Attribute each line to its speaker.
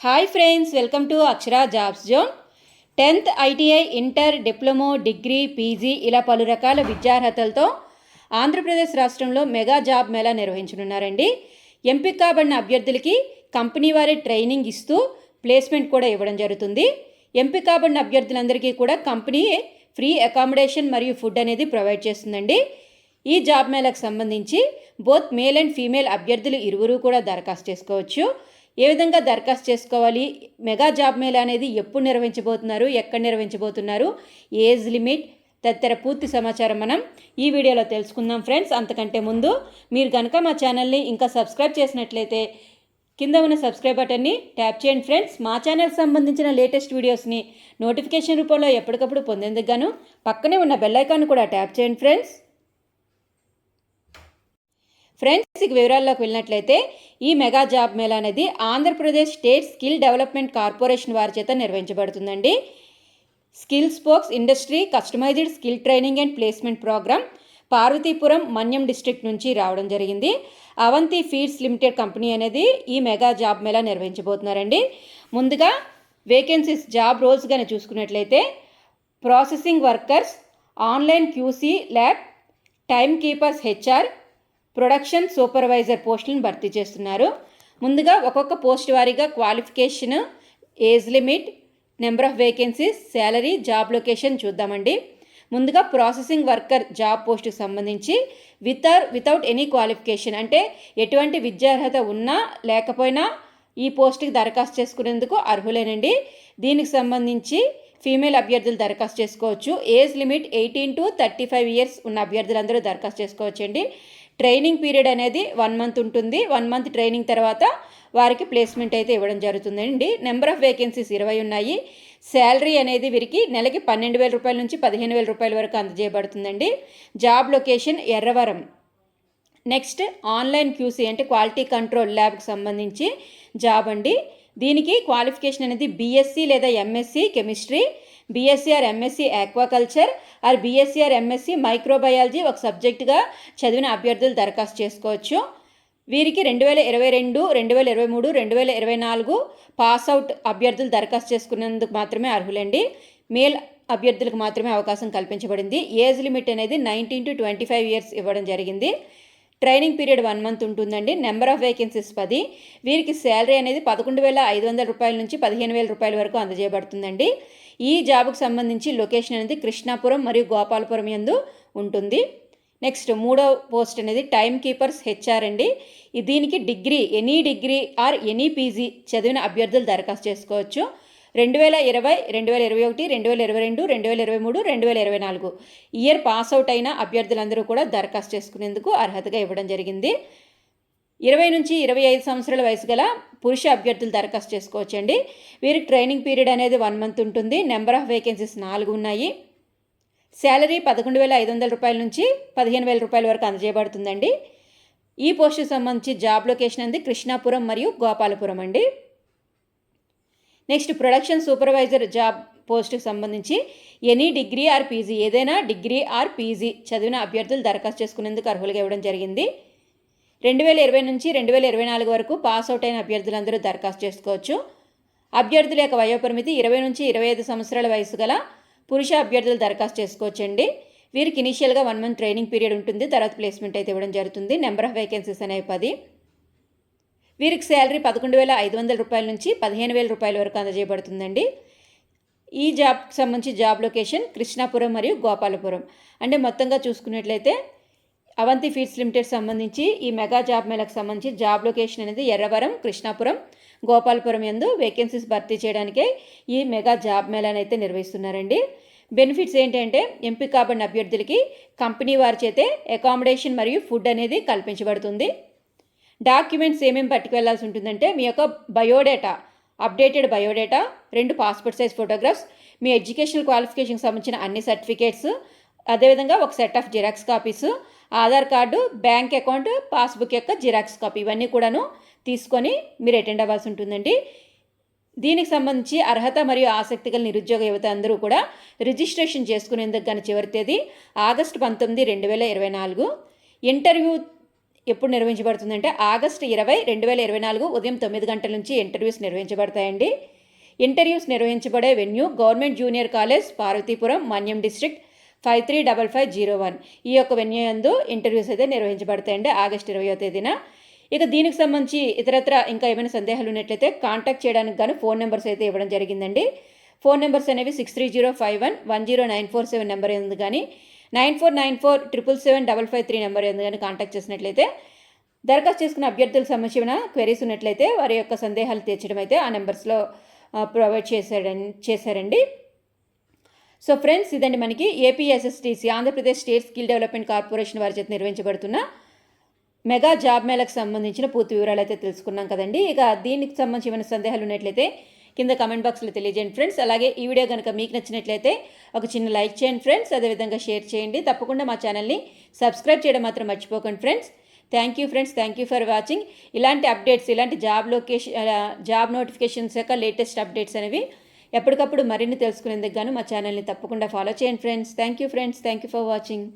Speaker 1: Hi friends, welcome to Akshara jobs zone. 10th ITI, inter, diploma, degree, PG ఇలా పలు రకాల విద్యార్హతలతో ఆంధ్రప్రదేశ్ రాష్ట్రంలో mega job Mela నిర్వహించనున్నారండి. ఎంపిక కాబడిన అభ్యర్థులకి కంపెనీ వారి ట్రైనింగ్ ఇస్తూ ప్లేస్మెంట్ కూడా ఇవ్వడం జరుగుతుంది. ఎంపిక కాబడిన అభ్యర్థులందరికీ కూడా కంపెనీ ఫ్రీ అకామిడేషన్ మరియు ఫుడ్ అనేది ప్రొవైడ్ చేస్తుందండి. ఈ జాబ్ మేళాకు సంబంధించి బోత్ మేల్ అండ్ ఫీమేల్ అభ్యర్థులు ఇరువురు కూడా దరఖాస్తు చేసుకోవచ్చు. ఏ విధంగా దరఖాస్తు చేసుకోవాలి, మెగా జాబ్ మేళా అనేది ఎప్పుడు నిర్వహించబోతున్నారు, ఎక్కడ నిర్వహించబోతున్నారు, ఏజ్ లిమిట్ తదితర పూర్తి సమాచారం మనం ఈ వీడియోలో తెలుసుకుందాం ఫ్రెండ్స్. అంతకంటే ముందు మీరు కనుక మా ఛానల్ని ఇంకా సబ్స్క్రైబ్ చేసినట్లయితే కింద ఉన్న సబ్స్క్రైబ్ బటన్ని ట్యాప్ చేయండి ఫ్రెండ్స్. మా ఛానల్కి సంబంధించిన లేటెస్ట్ వీడియోస్ని నోటిఫికేషన్ రూపంలో ఎప్పటికప్పుడు పొందేందుకు గాను పక్కనే ఉన్న బెల్ ఐకాన్ కూడా ట్యాప్ చేయండి ఫ్రెండ్స్. ఇక వివరాల్లోకి వెళ్ళినట్లయితే ఈ మెగా జాబ్ మేళా అనేది Andhra Pradesh state skill development corporation వారి చేత నిర్వహించబడుతుందండి. Skill spokes industry customized skill training and placement program Parvathipuram, Manyam district నుంచి రావడం జరిగింది. అవంతి ఫీడ్స్ లిమిటెడ్ కంపెనీ అనేది ఈ మెగా జాబ్ మేళా నిర్వహించబోతున్నారండి. ముందుగా వేకెన్సీస్, జాబ్ రోల్స్ కానీ చూసుకున్నట్లయితే processing workers, online QC lab, time keepers HR, production supervisor పోస్టులను భర్తీ చేస్తున్నారు. ముందుగా ఒక్కొక్క పోస్ట్ వారీగా qualification, age limit, number of vacancies, salary, job location చూద్దామండి. ముందుగా ప్రాసెసింగ్ వర్కర్ జాబ్ పోస్టుకు సంబంధించి వితౌట్ ఎనీ క్వాలిఫికేషన్ అంటే ఎటువంటి విద్యార్హత ఉన్నా లేకపోయినా ఈ పోస్టుకి దరఖాస్తు చేసుకునేందుకు అర్హులేనండి. దీనికి సంబంధించి ఫీమేల్ అభ్యర్థులు దరఖాస్తు చేసుకోవచ్చు. ఏజ్ లిమిట్ 18 to 35 ఇయర్స్ ఉన్న అభ్యర్థులందరూ దరఖాస్తు చేసుకోవచ్చండి. ట్రైనింగ్ పీరియడ్ అనేది 1 month ఉంటుంది. 1 month ట్రైనింగ్ తర్వాత వారికి ప్లేస్మెంట్ అయితే ఇవ్వడం జరుగుతుందండి. నెంబర్ ఆఫ్ వేకెన్సీస్ 20 ఉన్నాయి. శాలరీ అనేది వీరికి నెలకి 12,000 రూపాయల నుంచి 15,000 రూపాయల వరకు అందజేయబడుతుందండి. Job location Erravaram. Next online QC అంటే క్వాలిటీ కంట్రోల్ ల్యాబ్కి సంబంధించి జాబ్ అండి. దీనికి క్వాలిఫికేషన్ అనేది బీఎస్సీ లేదా MSc chemistry, BSc or MSc aquaculture or BSc or MSc microbiology ఒక సబ్జెక్టుగా చదివిన అభ్యర్థులు దరఖాస్తు చేసుకోవచ్చు. వీరికి 2022, 2023, 2024 పాస్అవుట్ అభ్యర్థులు దరఖాస్తు చేసుకునేందుకు మాత్రమే అర్హులండి. మేల్ అభ్యర్థులకు మాత్రమే అవకాశం కల్పించబడింది. ఏజ్ లిమిట్ అనేది 19 to 25 ఇయర్స్ ఇవ్వడం జరిగింది. ట్రైనింగ్ పీరియడ్ 1 month ఉంటుందండి. Number of vacancies 10. వీరికి శాలరీ అనేది 11,500 రూపాయల నుంచి 15,000 రూపాయల వరకు అందజేయబడుతుందండి. ఈ జాబ్కు సంబంధించి లొకేషన్ అనేది కృష్ణాపురం మరియు గోపాలపురం యందు ఉంటుంది. నెక్స్ట్ మూడో పోస్ట్ అనేది టైమ్ కీపర్స్ హెచ్ఆర్ అండి. దీనికి any degree or any PG చదివిన అభ్యర్థులు దరఖాస్తు చేసుకోవచ్చు. 2020, 2021, 2022, 2023, 2024 ఇయర్ పాస్అవుట్ అయిన అభ్యర్థులందరూ కూడా దరఖాస్తు చేసుకునేందుకు అర్హతగా ఇవ్వడం జరిగింది. 20 నుంచి 25 సంవత్సరాల వయసు గల పురుష అభ్యర్థులు దరఖాస్తు చేసుకోవచ్చండి. వీరికి ట్రైనింగ్ పీరియడ్ అనేది 1 month ఉంటుంది. నెంబర్ ఆఫ్ వేకెన్సీస్ 4 ఉన్నాయి. శాలరీ 11,500 రూపాయల నుంచి 15,000 రూపాయల వరకు అందజేయబడుతుందండి. ఈ పోస్టుకు సంబంధించి జాబ్ లొకేషన్ అనేది కృష్ణాపురం మరియు గోపాలపురం అండి. నెక్స్ట్ ప్రొడక్షన్ సూపర్వైజర్ జాబ్ పోస్టుకు సంబంధించి ఎనీ డిగ్రీ ఆర్ పీజీ ఏదైనా డిగ్రీ ఆర్ పీజీ చదివిన అభ్యర్థులు దరఖాస్తు చేసుకునేందుకు అర్హులుగా ఇవ్వడం జరిగింది. 2020 నుంచి 2024 వరకు పాస్అవుట్ అయిన అభ్యర్థులందరూ దరఖాస్తు చేసుకోవచ్చు. అభ్యర్థుల యొక్క వయోపరిమితి 20 నుంచి 25 సంవత్సరాల వయసు గల పురుష అభ్యర్థులు దరఖాస్తు చేసుకోవచ్చండి. వీరికి ఇనీషియల్గా 1 month ట్రైనింగ్ పీరియడ్ ఉంటుంది. తర్వాత ప్లేస్మెంట్ అయితే ఇవ్వడం జరుగుతుంది. నెంబర్ ఆఫ్ వేకెన్సీస్ అనేవి 10. వీరికి శాలరీ 11,500 రూపాయల నుంచి 15,000 రూపాయల వరకు అందజేయబడుతుందండి. ఈ జాబ్కి సంబంధించి జాబ్ లొకేషన్ కృష్ణాపురం మరియు గోపాలపురం. అంటే మొత్తంగా చూసుకున్నట్లయితే అవంతి ఫీడ్స్ లిమిటెడ్ సంబంధించి ఈ మెగా జాబ్ మేళకు సంబంధించి జాబ్ లొకేషన్ అనేది ఎర్రవరం, కృష్ణాపురం, గోపాలపురం యందు వేకెన్సీస్ భర్తీ చేయడానికే ఈ మెగా జాబ్ మేళాను అయితే నిర్వహిస్తున్నారండి. బెనిఫిట్స్ ఏంటంటే ఎంపిక కాబడిన అభ్యర్థులకి కంపెనీ వారి చేతే అకామిడేషన్ మరియు ఫుడ్ అనేది కల్పించబడుతుంది. డాక్యుమెంట్స్ ఏమేమి పట్టుకెళ్లాల్సి ఉంటుందంటే మీ యొక్క biodata, updated biodata, 2 passport size photographs, మీ ఎడ్యుకేషనల్ క్వాలిఫికేషన్కి సంబంధించిన అన్ని సర్టిఫికేట్స్, అదేవిధంగా ఒక set of xerox copies, Aadhaar card, bank account, passbook యొక్క జిరాక్స్ కాపీ ఇవన్నీ కూడాను తీసుకొని మీరు అటెండ్ అవ్వాల్సి ఉంటుందండి. దీనికి సంబంధించి అర్హత మరియు ఆసక్తి గల నిరుద్యోగ యువత అందరూ కూడా రిజిస్ట్రేషన్ చేసుకునేందుకు కానీ చివరి తేదీ ఆగస్టు 19, 2024. ఇంటర్వ్యూ ఎప్పుడు నిర్వహించబడుతుందంటే ఆగస్టు 20, 2024 ఉదయం 9 గంటల నుంచి ఇంటర్వ్యూస్ నిర్వహించబడతాయండి. ఇంటర్వ్యూస్ నిర్వహించబడే venue government junior college, Parvathipuram, Manyam district 535501. ఈ యొక్క వెన్యూ యందు ఇంటర్వ్యూస్ అయితే నిర్వహించబడతాయండి ఆగస్టు 20వ తేదీన. ఇక దీనికి సంబంధించి ఇతరత్ర ఇంకా ఏమైనా సందేహాలు ఉన్నట్లయితే కాంటాక్ట్ చేయడానికి గాను ఫోన్ నెంబర్స్ అయితే ఇవ్వడం జరిగిందండి. ఫోన్ నెంబర్స్ అనేవి 6305110947 నెంబర్ ఉంది, కానీ 9494777553 నెంబర్ ఉంది, కానీ కాంటాక్ట్ చేసినట్లయితే దరఖాస్తు చేసుకున్న అభ్యర్థులకు సంబంధించిన క్వెరీస్ ఉన్నట్లయితే వారి యొక్క సందేహాలు తీర్చడం అయితే ఆ నెంబర్స్లో ప్రొవైడ్ చేశారండి. సో ఫ్రెండ్స్, ఇదండి మనకి APSSTC Andhra Pradesh state skill development corporation వారి చేత నిర్వహించబడుతున్న మెగా జాబ్ మేళకు సంబంధించిన పూర్తి వివరాలు అయితే తెలుసుకున్నాం కదండి. ఇక దీనికి సంబంధించి ఏమైనా సందేహాలు ఉన్నట్లయితే కింద కమెంట్ బాక్స్లో తెలియజేయండి ఫ్రెండ్స్. అలాగే ఈ వీడియో కనుక మీకు నచ్చినట్లయితే ఒక చిన్న లైక్ చేయండి ఫ్రెండ్స్, అదేవిధంగా షేర్ చేయండి. తప్పకుండా మా ఛానల్ని సబ్స్క్రైబ్ చేయడం మాత్రం మర్చిపోకండి friends. Thank you friends, thank you for watching. ఇలాంటి అప్డేట్స్, ఇలాంటి జాబ్ నోటిఫికేషన్స్ యొక్క లేటెస్ట్ అప్డేట్స్ అనేవి ఎప్పటికప్పుడు మరిన్ని తెలుసుకునేందుకు గాను మా ఛానల్ని తప్పకుండా ఫాలో చేయండి friends. Thank you friends, thank you for watching.